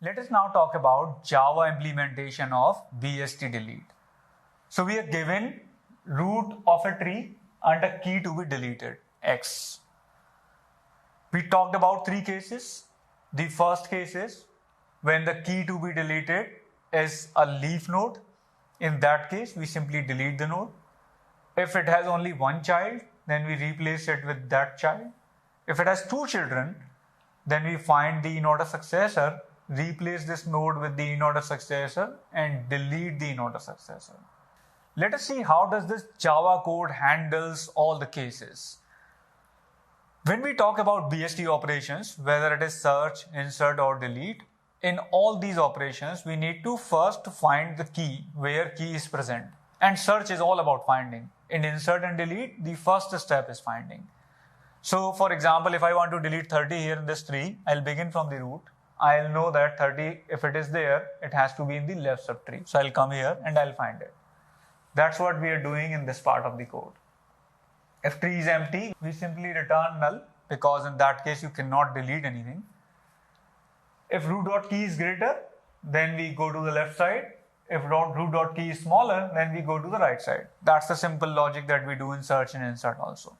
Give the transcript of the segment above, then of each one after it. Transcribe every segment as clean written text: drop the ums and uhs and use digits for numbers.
Let us now talk about Java implementation of BST delete. So we are given root of a tree and a key to be deleted, X. We talked about three cases. The first case is when the key to be deleted is a leaf node. In that case, we simply delete the node. If it has only one child, then we replace it with that child. If it has two children, then we find the in-order successor, replace this node with the in-order successor and delete the in-order successor. Let us see how does this Java code handles all the cases. When we talk about BST operations, whether it is search, insert or delete, in all these operations, we need to first find the key where key is present. And search is all about finding. In insert and delete, the first step is finding. So for example, if I want to delete 30 here in this tree, I'll begin from the root. I'll know that 30, if it is there, it has to be in the left subtree. So I'll come here and I'll find it. That's what we are doing in this part of the code. If tree is empty, we simply return null because in that case you cannot delete anything. If root.key is greater, then we go to the left side. If root.key is smaller, then we go to the right side. That's the simple logic that we do in search and insert also.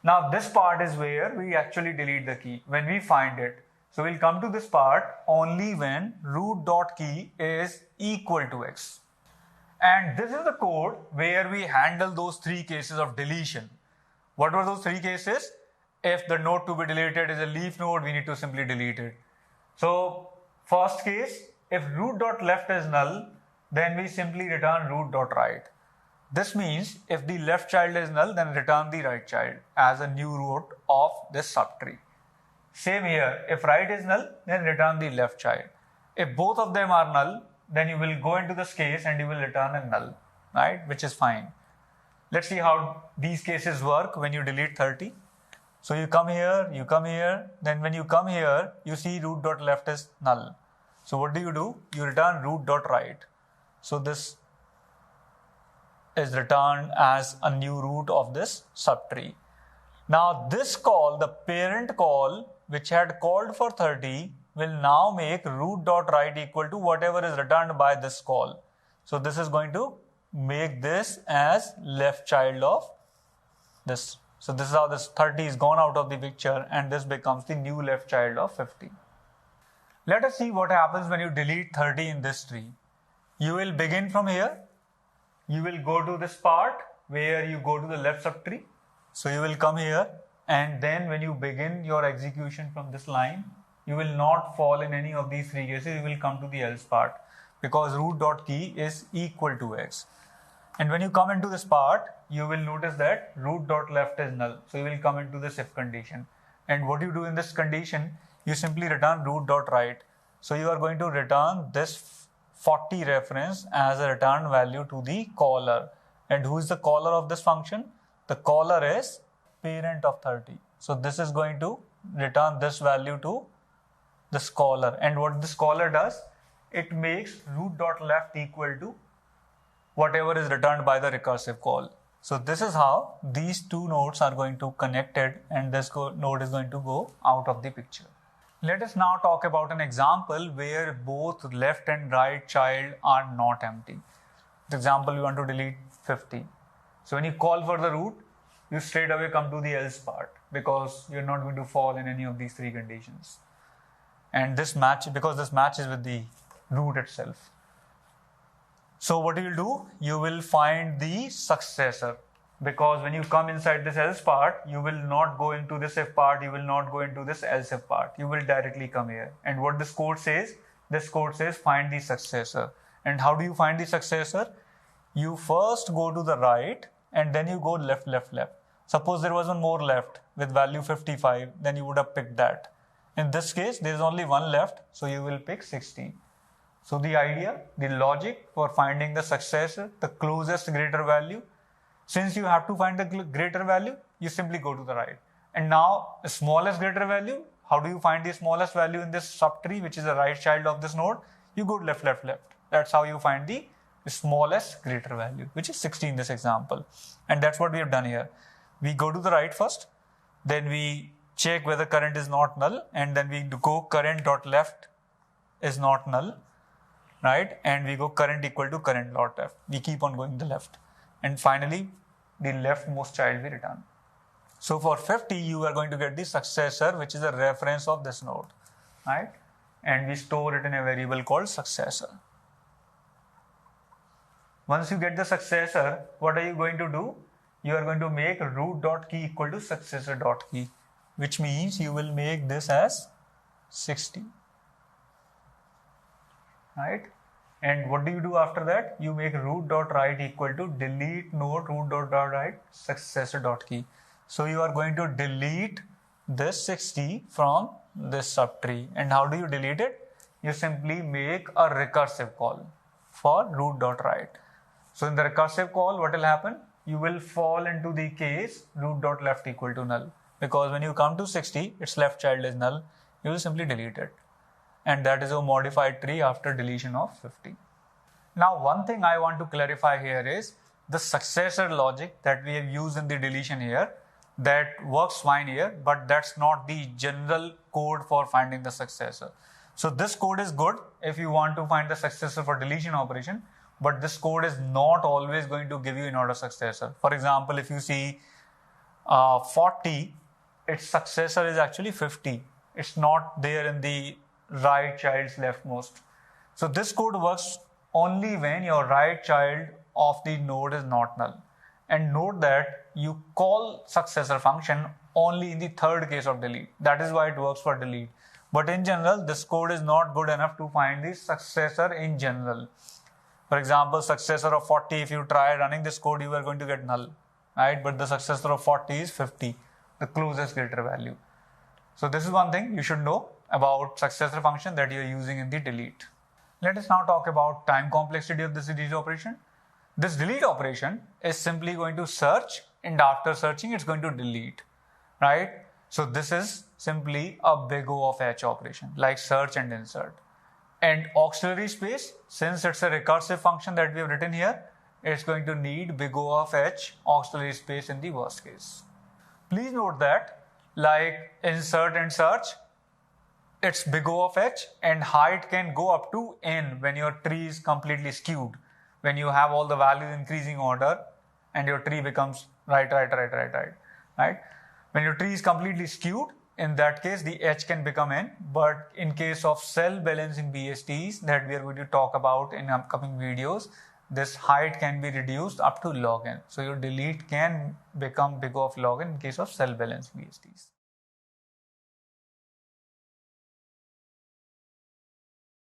Now this part is where we actually delete the key when we find it. So we'll come to this part only when root.key is equal to X. And this is the code where we handle those three cases of deletion. What were those three cases? If the node to be deleted is a leaf node, we need to simply delete it. So first case, if root.left is null, then we simply return root.right. This means if the left child is null, then return the right child as a new root of this subtree. Same here, if right is null, then return the left child. If both of them are null, then you will go into this case and you will return a null, right? Which is fine. Let's see how these cases work when you delete 30. So you come here, then when you come here, you see root.left is null. So what do? You return root.right. So this is returned as a new root of this subtree. Now this call, the parent call, which had called for 30, will now make root.right equal to whatever is returned by this call. So this is going to make this as left child of this. So this is how this 30 is gone out of the picture and this becomes the new left child of 50. Let us see what happens when you delete 30 in this tree. You will begin from here. You will go to this part where you go to the left subtree. So you will come here and then when you begin your execution from this line, you will not fall in any of these three cases. You will come to the else part because root.key is equal to X. And when you come into this part, you will notice that root.left is null. So you will come into this if condition. And what you do in this condition, you simply return root.right. So you are going to return this 40 reference as a return value to the caller. And who is the caller of this function? The caller is parent of 30. So this is going to return this value to this caller. And what this caller does, it makes root.left equal to whatever is returned by the recursive call. So this is how these two nodes are going to connected and this node is going to go out of the picture. Let us now talk about an example where both left and right child are not empty. For example, you want to delete 50. So when you call for the root, you straight away come to the else part because you're not going to fall in any of these three conditions. And this match, because this matches with the root itself. So what you will do, you will find the successor because when you come inside this else part, you will not go into this if part, you will not go into this else if part, you will directly come here. And what this code says find the successor. And how do you find the successor? You first go to the right and then you go left. Suppose there was one more left with value 55, then you would have picked that. In this case, there is only one left, so you will pick 16. So the idea, the logic for finding the successor, the closest greater value, since you have to find the greater value, you simply go to the right. And now, the smallest greater value, how do you find the smallest value in this subtree, which is the right child of this node? You go left. That's how you find the smallest greater value, which is 16 in this example. And that's what we have done here. We go to the right first, then we check whether current is not null, and then we go current.left is not null, right? And we go current equal to current dot left. We keep on going the left. And finally, the leftmost child we return. So for 50, you are going to get the successor, which is a reference of this node, right? And we store it in a variable called successor. Once you get the successor, what are you going to do? You are going to make root.key equal to successor.key, which means you will make this as 60, right? And what do you do after that? You make root.write equal to delete node root.write successor.key. So you are going to delete this 60 from this subtree. And how do you delete it? You simply make a recursive call for root.write. So in the recursive call, what will happen? You will fall into the case root.left equal to null. Because when you come to 60, its left child is null. You will simply delete it. And that is a modified tree after deletion of 50. Now, one thing I want to clarify here is the successor logic that we have used in the deletion here, that works fine here, but that's not the general code for finding the successor. So this code is good if you want to find the successor for deletion operation, but this code is not always going to give you an order successor. For example, if you see 40, its successor is actually 50. It's not there in the right child's leftmost. So this code works only when your right child of the node is not null. And note that you call successor function only in the third case of delete. That is why it works for delete. But in general, this code is not good enough to find the successor in general. For example, successor of 40, if you try running this code, you are going to get null, right? But the successor of 40 is 50, the closest greater value. So this is one thing you should know about successor function that you are using in the delete. Let us now talk about time complexity of this delete operation. This delete operation is simply going to search, and after searching, it's going to delete, right? So this is simply a big O of H operation, like search and insert. And auxiliary space, since it's a recursive function that we have written here, it's going to need big O of H auxiliary space in the worst case. Please note that, like insert and search, it's big O of H, and height can go up to n when your tree is completely skewed. When you have all the values increasing order and your tree becomes right. When your tree is completely skewed, in that case, the H can become n. But in case of cell balancing BSTs that we are going to talk about in upcoming videos, this height can be reduced up to log n. So your delete can become big O of log n in case of cell balance BSTs.